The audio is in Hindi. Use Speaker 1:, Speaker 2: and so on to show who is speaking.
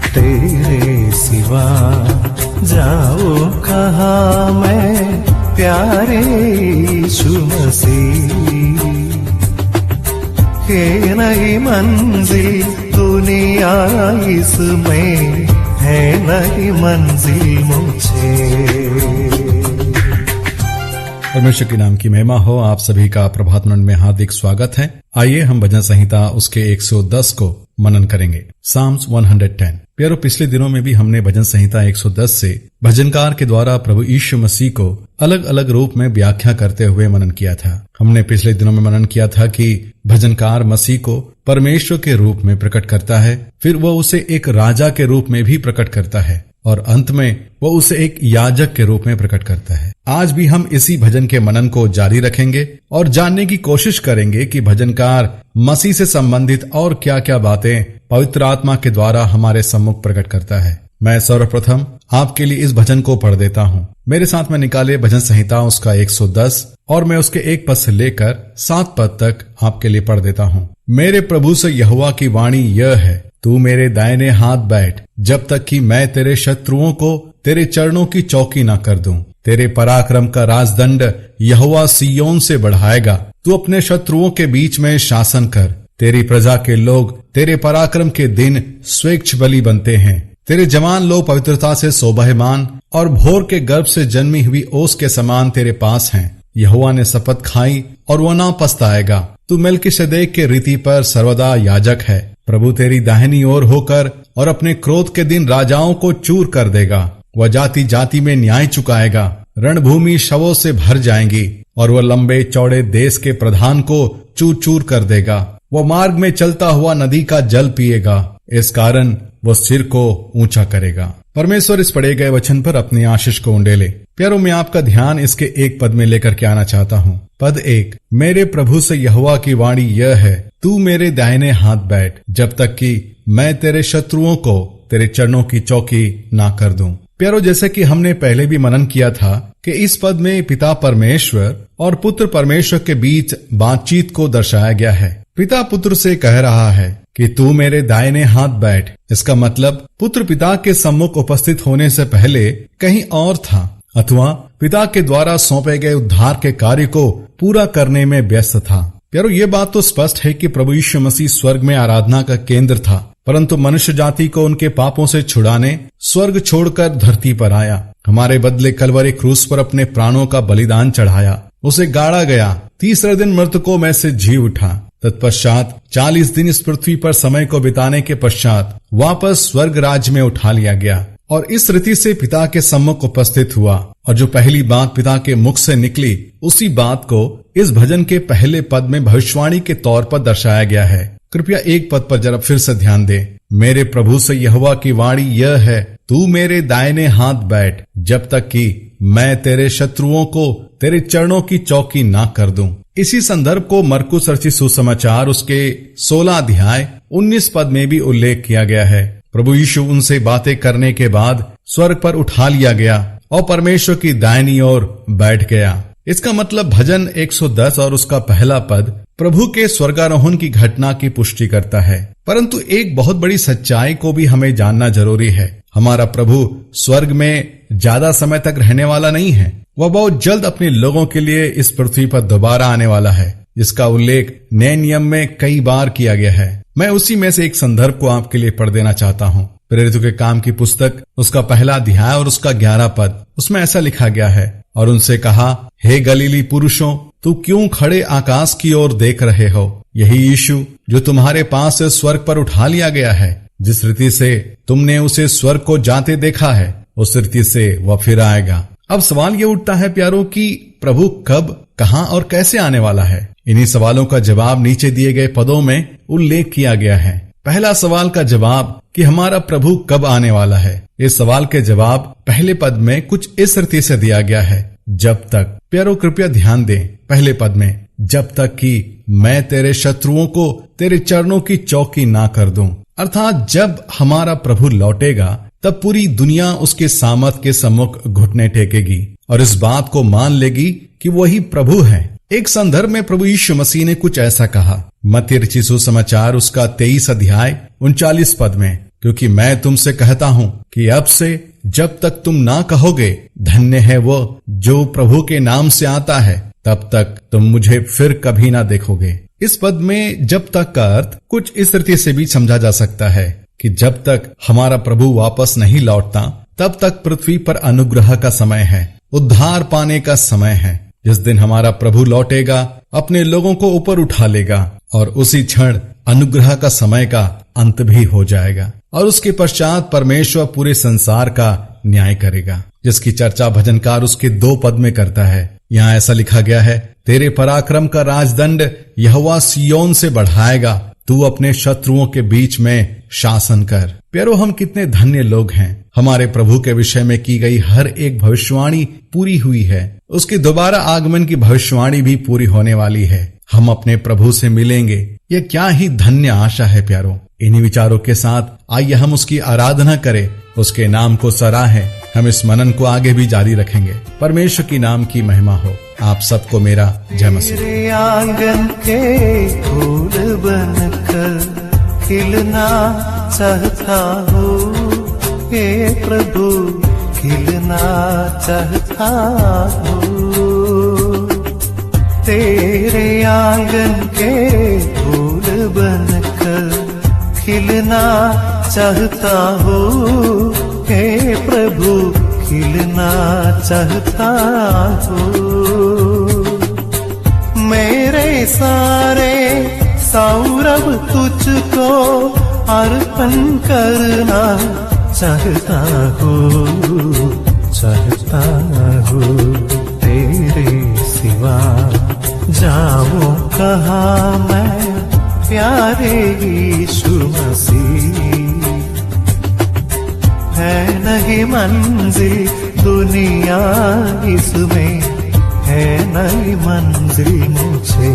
Speaker 1: तेरे सिवा जाऊं कहाँ मैं प्यारे यीशु मसीह, है नई मंजिल दुनिया इसमें, है नई मंजिल मुझे।
Speaker 2: परमेश्वर के नाम की महिमा हो। आप सभी का प्रभात मनन में हार्दिक स्वागत है। आइए हम भजन संहिता उसके 110 को मनन करेंगे। साम्स 110। प्यारो, पिछले दिनों में भी हमने भजन संहिता 110 से भजनकार के द्वारा प्रभु यीशु मसीह को अलग अलग रूप में व्याख्या करते हुए मनन किया था। हमने पिछले दिनों में मनन किया था कि भजनकार मसीह को परमेश्वर के रूप में प्रकट करता है, फिर वो उसे एक राजा के रूप में भी प्रकट करता है और अंत में वो उसे एक याजक के रूप में प्रकट करता है। आज भी हम इसी भजन के मनन को जारी रखेंगे और जानने की कोशिश करेंगे कि भजनकार मसीह से संबंधित और क्या क्या बातें पवित्र आत्मा के द्वारा हमारे सम्मुख प्रकट करता है। मैं सर्वप्रथम आपके लिए इस भजन को पढ़ देता हूँ। मेरे साथ में निकाले भजन संहिता उसका 110 और मैं उसके 1 पद से लेकर 7 पद तक आपके लिए पढ़ देता हूँ। मेरे प्रभु से यहोवा की वाणी यह है, तू मेरे दाहिने हाथ बैठ, जब तक कि मैं तेरे शत्रुओं को तेरे चरणों की चौकी न कर दूं। तेरे पराक्रम का राजदंड यहोवा सिय्योन से बढ़ाएगा। तू अपने शत्रुओं के बीच में शासन कर। तेरी प्रजा के लोग तेरे पराक्रम के दिन स्वेच्छ बलि बनते हैं। तेरे जवान लोग पवित्रता से शोभायमान और भोर के गर्भ से जन्मी हुई ओस के समान तेरे पास हैं। यहोवा ने शपथ खाई और वह ना पछताएगा। तू मेल्किसेदेक के रीति पर सर्वदा याजक है। प्रभु तेरी दाहिनी ओर होकर और अपने क्रोध के दिन राजाओं को चूर कर देगा। वह जाति जाति में न्याय चुकाएगा। रणभूमि शवों से भर जाएंगी और वह लंबे चौड़े देश के प्रधान को चूर चूर कर देगा। वह मार्ग में चलता हुआ नदी का जल पिएगा। इस कारण वह सिर को ऊंचा करेगा। परमेश्वर इस पढ़े गए वचन पर अपनी आशीष को उंडेले। प्यारो, मैं आपका ध्यान इसके 1 पद में लेकर के आना चाहता हूँ। पद 1, मेरे प्रभु से यहोवा की वाणी यह है, तू मेरे दाहिने हाथ बैठ, जब तक कि मैं तेरे शत्रुओं को तेरे चरणों की चौकी ना कर दूं। प्यारो, जैसे कि हमने पहले भी मनन किया था कि इस पद में पिता परमेश्वर और पुत्र परमेश्वर के बीच बातचीत को दर्शाया गया है। पिता पुत्र से कह रहा है कि तू मेरे दाहिने हाथ बैठ। इसका मतलब पुत्र पिता के सम्मुख उपस्थित होने से पहले कहीं और था अथवा पिता के द्वारा सौंपे गए उद्धार के कार्य को पूरा करने में व्यस्त था। प्यारो, ये बात तो स्पष्ट है कि प्रभु यीशु मसीह स्वर्ग में आराधना का केंद्र था, परंतु मनुष्य जाति को उनके पापों से छुड़ाने स्वर्ग छोड़कर धरती पर आया। हमारे बदले कलवरी क्रूस पर अपने प्राणों का बलिदान चढ़ाया। उसे गाड़ा गया। तीसरे दिन मृतकों में से जी उठा। तत्पश्चात 40 दिन इस पृथ्वी पर समय को बिताने के पश्चात वापस स्वर्ग राज्य में उठा लिया गया और इस रीति से पिता के सम्मुख उपस्थित हुआ। और जो पहली बात पिता के मुख से निकली, उसी बात को इस भजन के पहले पद में भविष्यवाणी के तौर पर दर्शाया गया है। कृपया 1 पद पर जरा फिर से ध्यान दें। मेरे प्रभु से यहोवा की वाणी यह है, तू मेरे दाहिने हाथ बैठ, जब तक कि मैं तेरे शत्रुओं को तेरे चरणों की चौकी ना कर दूं। इसी संदर्भ को मरकुस रचित सुसमाचार उसके 16 अध्याय 19 पद में भी उल्लेख किया गया है। प्रभु यीशु उनसे बातें करने के बाद स्वर्ग पर उठा लिया गया और परमेश्वर की दाहिनी ओर बैठ गया। इसका मतलब भजन 110 और उसका पहला पद प्रभु के स्वर्गारोहण की घटना की पुष्टि करता है। परंतु एक बहुत बड़ी सच्चाई को भी हमें जानना जरूरी है। हमारा प्रभु स्वर्ग में ज्यादा समय तक रहने वाला नहीं है। वह बहुत जल्द अपने लोगों के लिए इस पृथ्वी पर दोबारा आने वाला है, जिसका उल्लेख नए नियम में कई बार किया गया है। मैं उसी में से एक संदर्भ को आपके लिए पढ़ देना चाहता हूँ। प्रेरितों के काम की पुस्तक उसका पहला अध्याय और उसका 11 पद, उसमें ऐसा लिखा गया है, और उनसे कहा, हे गलीली पुरुषों, तू क्यों खड़े आकाश की ओर देख रहे हो? यही यीशु जो तुम्हारे पास से स्वर्ग पर उठा लिया गया है, जिस रीति से तुमने उसे स्वर्ग को जाते देखा है, उस रीति से वह फिर आएगा। अब सवाल ये उठता है प्यारों कि प्रभु कब, कहां और कैसे आने वाला है? इन्हीं सवालों का जवाब नीचे दिए गए पदों में उल्लेख किया गया है। पहला सवाल का जवाब कि हमारा प्रभु कब आने वाला है, इस सवाल के जवाब पहले पद में कुछ इस रीति से दिया गया है, जब तक। प्यारो, कृपया ध्यान दें, पहले पद में जब तक कि मैं तेरे शत्रुओं को तेरे चरणों की चौकी ना कर दूं। अर्थात जब हमारा प्रभु लौटेगा तब पूरी दुनिया उसके सामर्थ के सम्मुख घुटने टेकेगी और इस बात को मान लेगी कि वही प्रभु है। एक संदर्भ में प्रभु यीशु मसीह ने कुछ ऐसा कहा। मत्ती रचित सुसमाचार उसका 23 अध्याय 39 पद में, क्योंकि मैं तुमसे कहता हूं कि अब से जब तक तुम ना कहोगे धन्य है वो जो प्रभु के नाम से आता है, तब तक तुम मुझे फिर कभी ना देखोगे। इस पद में जब तक का अर्थ कुछ इस रीति से भी समझा जा सकता है कि जब तक हमारा प्रभु वापस नहीं लौटता तब तक पृथ्वी पर अनुग्रह का समय है, उद्धार पाने का समय है। जिस दिन हमारा प्रभु लौटेगा अपने लोगों को ऊपर उठा लेगा और उसी क्षण अनुग्रह का समय का अंत भी हो जाएगा और उसके पश्चात परमेश्वर पूरे संसार का न्याय करेगा, जिसकी चर्चा भजनकार उसके 2 पद में करता है। यहाँ ऐसा लिखा गया है, तेरे पराक्रम का राजदंड यहोवा सिय्योन से बढ़ाएगा, तू अपने शत्रुओं के बीच में शासन कर। प्यारो, हम कितने धन्य लोग हैं। हमारे प्रभु के विषय में की गई हर एक भविष्यवाणी पूरी हुई है। उसकी दोबारा आगमन की भविष्यवाणी भी पूरी होने वाली है। हम अपने प्रभु से मिलेंगे। यह क्या ही धन्य आशा है प्यारो। इन्हीं विचारों के साथ आइए हम उसकी आराधना करें, उसके नाम को सराहें। हम इस मनन को आगे भी जारी रखेंगे। परमेश्वर की नाम की महिमा हो। आप सबको मेरा जय मसीह।
Speaker 1: मेरे आंगन के फूल बनकर खिलना चाहता हूँ, हे प्रभु खिलना चाहता हूँ। तेरे आंगन के फूल बनकर खिलना चाहता हूँ, हे प्रभु खिलना चाहता हूँ। मेरे सारे सौरभ तुझको अर्पण करना चाहता हूँ, चाहता हूँ। तेरे सिवा जाऊं कहाँ मैं, प्यारे यीशु मसीह। है नहीं मंजिल दुनिया इसमें, है नहीं मंजिल मुझे।